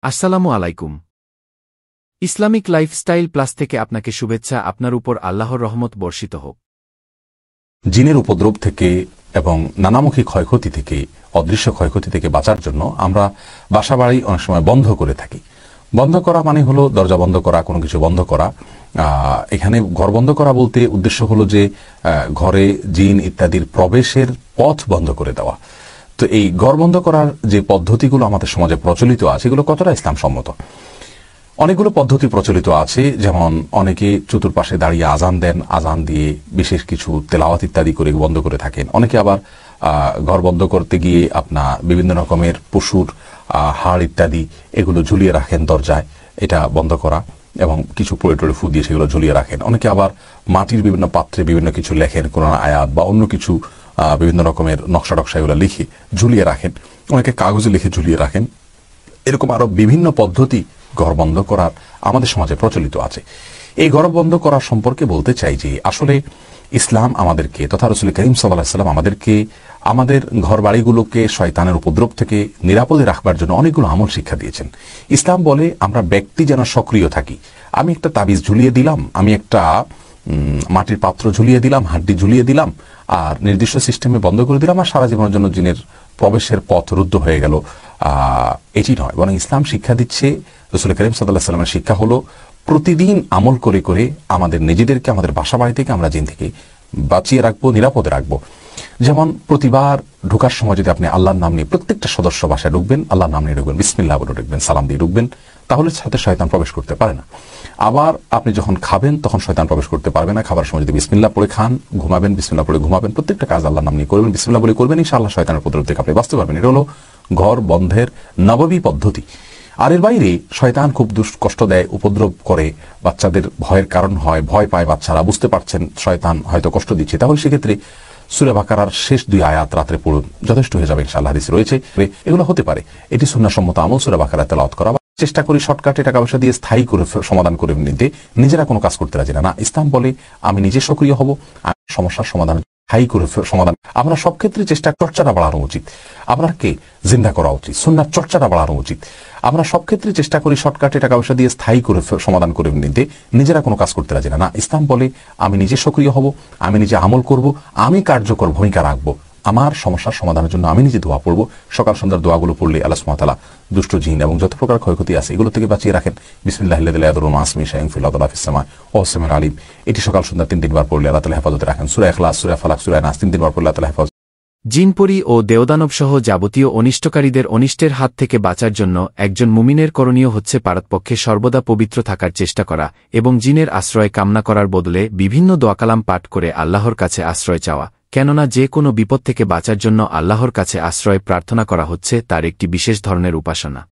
আসসালামু আলাইকুম। Islamic lifestyle plus থেকে আপনাকে শুভেচ্ছা। আপনার উপর আল্লাহর রহমত বর্ষিত হোক। জিনের উপদ্রব থেকে এবং নানামুখী ক্ষয়ক্ষতি থেকে, অদৃশ্য ক্ষয়ক্ষতি থেকে বাঁচার জন্য আমরা বাসাবাড়ি অনেক সময় বন্ধ করে থাকি। বন্ধ করা মানে হলো দরজা বন্ধ করা, কোনো কিছু বন্ধ করা। এখানে ঘর বন্ধ করা বলতে উদ্দেশ্য হলো যে ঘরে জিন ইত্যাদির প্রবেশের পথ বন্ধ করে দেওয়া। তো এই ঘর বন্ধ করার যে পদ্ধতিগুলো আমাদের সমাজে প্রচলিত আছে, এগুলো কতটা ইসলাম সম্মত? অনেকগুলো পদ্ধতি প্রচলিত আছে। যেমন অনেকে চতুর্পাশে দাঁড়িয়ে আজান দেন, আজান দিয়ে বিশেষ কিছু তেলাওয়াত ইত্যাদি করে বন্ধ করে থাকেন। অনেকে আবার ঘর বন্ধ করতে গিয়ে আপনার বিভিন্ন রকমের পশুর হাড় ইত্যাদি এগুলো ঝুলিয়ে রাখেন দরজায়, এটা বন্ধ করা, এবং কিছু পোড়ে ফু দিয়ে সেগুলো ঝুলিয়ে রাখেন। অনেকে আবার মাটির বিভিন্ন পাত্রে বিভিন্ন কিছু লেখেন, কোরআন আয়াত বা অন্য কিছু বিভিন্ন রকমের নকশা টকশা এগুলো লিখে ঝুলিয়ে রাখেন। অনেকে কাগজে লিখে ঝুলিয়ে রাখেন। এরকম আরো বিভিন্ন পদ্ধতি ঘর বন্ধ করার আমাদের সমাজে প্রচলিত আছে। এই ঘর বন্ধ করার সম্পর্কে বলতে চাই যে আসলে ইসলাম আমাদেরকে তথা রাসূল করিম সাল্লাল্লাহু আলাইহি ওয়াসাল্লাম আমাদেরকে আমাদের ঘর বাড়িগুলোকে শয়তানের উপদ্রব থেকে নিরাপদে রাখবার জন্য অনেকগুলো আমল শিক্ষা দিয়েছেন। ইসলাম বলে আমরা ব্যক্তি যেন সক্রিয় থাকি। আমি একটা তাবিজ ঝুলিয়ে দিলাম, আমি একটা মাটির পাত্র ঝুলিয়ে দিলাম, হাড্ডি ঝুলিয়ে দিলাম, আর নির্দিষ্ট সিস্টেমে বন্ধ করে দিলাম, আর সারা জীবনের জন্য জিনের প্রবেশের পথ রুদ্ধ হয়ে গেল। এটি নয়, বরং ইসলাম শিক্ষা দিচ্ছে, রাসূল করিম সাল্লাল্লাহু আলাইহি ওয়াসাল্লামের শিক্ষা হলো প্রতিদিন আমল করে করে আমাদের নিজেদেরকে, আমাদের বাসা বাড়ি থেকে আমরা জিন থেকে বাঁচিয়ে রাখবো, নিরাপদে রাখবো। যেমন প্রতিবার ঢোকার সময় যদি আপনি আল্লাহর নাম নিয়ে প্রত্যেকটা সদস্য বাসায় ঢুকবেন, আল্লাহর নাম নিয়ে ঢুকবেন, বিসমিল্লাহ বলে ঢুকবেন, সালাম দিয়ে ঢুকবেন, তাহলে সাথে শয়তান প্রবেশ করতে পারে না। আবার আপনি যখন খাবেন তখন শয়তান প্রবেশ করতে পারবে না। খাবার সময় যদি বিসমিল্লাহ পড়ে খান, ঘুমাবেন বিসমিল্লাহ পড়ে ঘুমাবেন, প্রত্যেকটা কাজ আল্লাহর নাম নিয়ে করবেন, বিসমিল্লাহ বলে করবেন, ইনশাআল্লাহ শয়তানের উপদ্রব থেকে আপনি বাঁচতে পারবেন। এটা হলো ঘর বন্ধের নববী পদ্ধতি। আর এর বাইরে শয়তান খুব কষ্ট দেয়, উপদ্রব করে, বাচ্চাদের ভয়ের কারণ হয়, ভয় পায় বাচ্চারা, বুঝতে পারছেন শয়তান হয়তো কষ্ট দিচ্ছে, তাহলে সেক্ষেত্রে সূরা বাকারার শেষ 2 আয়াত রাত্রে পড়ুন, যথেষ্ট হয়ে যাবে ইনশাআল্লাহ। হাদিসে রয়েছে এগুলো হতে পারে। এটি সুন্নাহসম্মত আমল, সূরা বাকারা তেলাওয়াত করা। চেষ্টা করি শর্টকাটে টাকা পয়সা দিয়ে স্থায়ী করে সমাধান করে নিতে, নিজেরা কোনো কাজ করতে রাজি না। ইসলাম বলে আমি নিজে সক্রিয় হব, সমস্যার সমাধান স্থায়ী করে সমাধান। আমরা সব ক্ষেত্রে চেষ্টা চর্চাটা বাড়ানো উচিত, আপনাকে জিন্দা করা উচিত, সুন্নাত চর্চাটা বাড়ানো উচিত। আমরা সব ক্ষেত্রে চেষ্টা করি শর্টকাটে টাকা পয়সা দিয়ে স্থায়ী করে সমাধান করে নিতে, নিজেরা কোনো কাজ করতে রাজি না। ইসলাম বলে আমি নিজে সক্রিয় হব, আমি নিজে আমল করব, আমি কার্যকর ভূমিকা রাখবো, আমার সমস্যার সমাধানের জন্য আমি নিজে দোয়া পড়বো। সকাল সন্ধ্যার দোয়াগুলো পড়লে আল্লাহ সুবহানাহু ওয়া তাআলা দুষ্ট জিন এবং যত প্রকার ক্ষয়ক্ষতি আছে এগুলো থেকে বাঁচিয়ে রাখেন। বিসমিল্লাহিল্লাযী লা ইয়াদুররু মা ইসমিহি শাইউন ফিল আরদি ওয়া ফিস সামাই ওয়া হুয়াস সামিউল আলিম। এটি সকাল সন্ধ্যা 3 বার পড়লে আল্লাহ তাআলা হেফাজতে রাখেন। সূরা ইখলাস, সূরা ফালাক, সূরা নাস 3 বার পড়লে আল্লাহ তাআলা হেফাজত। জিনপরি ও দেবদানব সহ যাবতীয় অনিষ্টকারীদের অনিষ্টের হাত থেকে বাঁচার জন্য একজন মুমিনের করণীয় হচ্ছে পারতপক্ষে সর্বদা পবিত্র থাকার চেষ্টা করা এবং জিনের আশ্রয় কামনা করার বদলে বিভিন্ন দোয়াকালাম পাঠ করে আল্লাহর কাছে আশ্রয় চাওয়া। কেননা যে কোনো বিপদ থেকে বাঁচার জন্য আল্লাহর কাছে আশ্রয় প্রার্থনা করা হচ্ছে তার একটি বিশেষ ধরনের উপাসনা।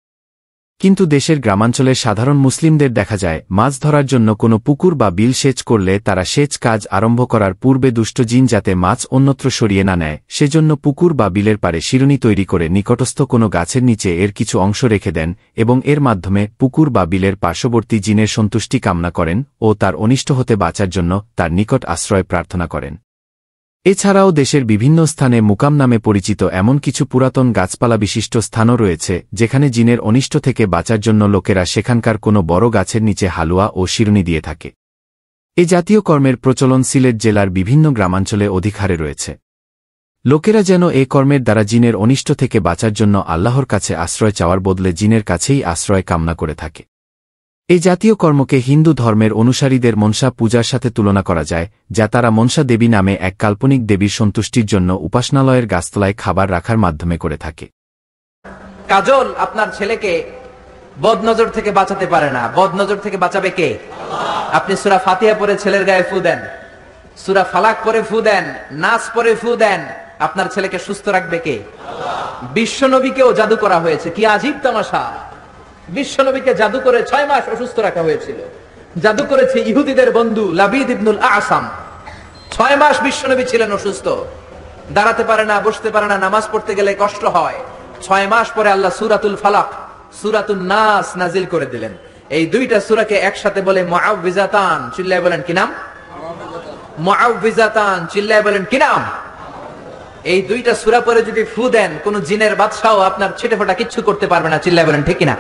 কিন্তু দেশের গ্রামাঞ্চলের সাধারণ মুসলিমদের দেখা যায় মাছ ধরার জন্য কোনো পুকুর বা বিল সেচ করলে তারা সেচ কাজ আরম্ভ করার পূর্বে দুষ্ট জিন যাতে মাছ অন্যত্র সরিয়ে না নেয় সেজন্য পুকুর বা বিলের পাড়ে শিরুনি তৈরি করে নিকটস্থ কোনো গাছের নিচে এর কিছু অংশ রেখে দেন এবং এর মাধ্যমে পুকুর বা বিলের পার্শ্ববর্তী জিনের সন্তুষ্টি কামনা করেন ও তার অনিষ্ট হতে বাঁচার জন্য তার নিকট আশ্রয় প্রার্থনা করেন। এছাড়াও দেশের বিভিন্ন স্থানে মুকাম নামে পরিচিত এমন কিছু পুরাতন গাছপালা বিশিষ্ট স্থানও রয়েছে যেখানে জিনের অনিষ্ট থেকে বাঁচার জন্য লোকেরা সেখানকার কোনো বড় গাছের নিচে হালুয়া ও শিরুনি দিয়ে থাকে। এ জাতীয় কর্মের প্রচলন সিলেট জেলার বিভিন্ন গ্রামাঞ্চলে অধিক হারে রয়েছে। লোকেরা যেন এ কর্মের দ্বারা জিনের অনিষ্ট থেকে বাঁচার জন্য আল্লাহর কাছে আশ্রয় চাওয়ার বদলে জিনের কাছেই আশ্রয় কামনা করে থাকে। এই জাতীয় কর্মকে হিন্দু ধর্মের অনুসারীদের মনসা পূজার সাথে তুলনা করা যায়, যা তারা মনসা দেবী নামে এক কাল্পনিক দেবীর সন্তুষ্টির জন্য উপাসনালয়ের গাছতলায় খাবার রাখার মাধ্যমে করে থাকে। কাজল আপনার ছেলেকে বদনজর থেকে বাঁচাতে পারে না, বদনজর থেকে বাঁচাবে কে? আপনি সূরা ফাতিহা পড়ে ছেলের গায়ে ফু দেন, সূরা ফালাক পড়ে ফু দেন, নাস পড়ে ফু দেন, আপনার ছেলেকে সুস্থ রাখবে কে? বিশ্বনবীকেও জাদু করা হয়েছে, কি আজীব তামাশা! বিশ্বনবীকে জাদু করে 6 মাস অসুস্থ রাখা হয়েছিল। জাদু করেছে ইহুদিদের বন্ধু লাবিদ ইবনুল আসাম। 6 মাস বিশ্বনবী ছিলেন অসুস্থ, দাঁড়াতে পারে না, বসতে পারে না, নামাজ পড়তে গেলে কষ্ট হয়। 6 মাস পরে আল্লাহ সূরাতুল ফালাক, সূরাতুন নাস নাজিল করে দিলেন। এই দুইটা সূরাকে একসাথে বলে মুআউযিজাতান। চিল্লায়ে বলেন কি নাম? মুআউযিজাতান। চিল্লায়ে বলেন কি নাম? এই দুইটা সূরা পরে যদি ফু দেন কোন জিনের বাদশাও আপনার ছিটেফোঁটা কিচ্ছু করতে পারবে না। চিল্লায়ে বলেন ঠিক কিনা?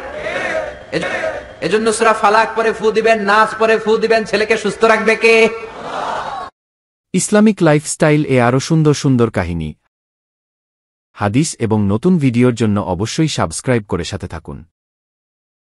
এজন্য সূরা ফালাক পরে ফু দিবেন, নাস পরে ফু দিবেন, ছেলেকে সুস্থ রাখবে কে? ইসলামিক লাইফস্টাইল এ আরও সুন্দর সুন্দর কাহিনী, হাদিস এবং নতুন ভিডিওর জন্য অবশ্যই সাবস্ক্রাইব করে সাথে থাকুন।